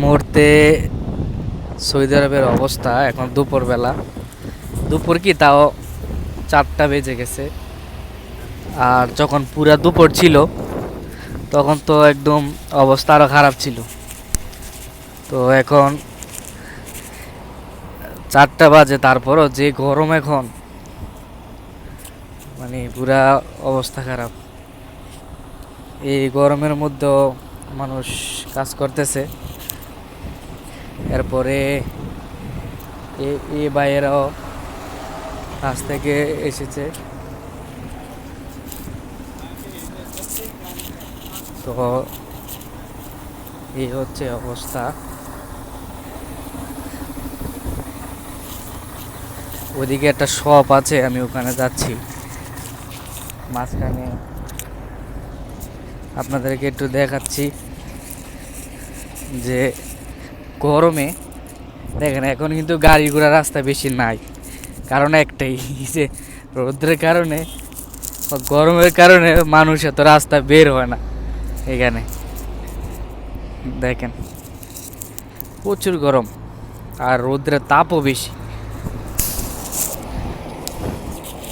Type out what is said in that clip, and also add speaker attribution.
Speaker 1: মুহূর্তে সৌদি আরবের অবস্থা এখন দুপুরবেলা, দুপুর কি তাও 4টা বেজে গেছে। আর যখন পুরা দুপুর ছিল তখন তো একদম অবস্থা আরো খারাপ ছিল। তো এখন 4টা বাজে, তারপরও যে গরম এখন, মানে পুরা অবস্থা খারাপ। এই গরমের মধ্যেও মানুষ কাজ করতেছে। এরপরে এই ভাইয়েরাও কাজ থেকে এসেছে। তো এই হচ্ছে অবস্থা। ওইদিকে একটা শপ আছে, আমি ওখানে যাচ্ছি। মাঝখানে আপনাদেরকে একটু দেখাচ্ছি যে গরমে দেখেন এখন কিন্তু গাড়ি ঘোড়া রাস্তা বেশি নাই, কারণ একটাই যে রৌদ্রের কারণে বা গরমের কারণে মানুষ এত রাস্তা বের হয় না। এখানে দেখেন প্রচুর গরম আর রৌদ্রের তাপও বেশি।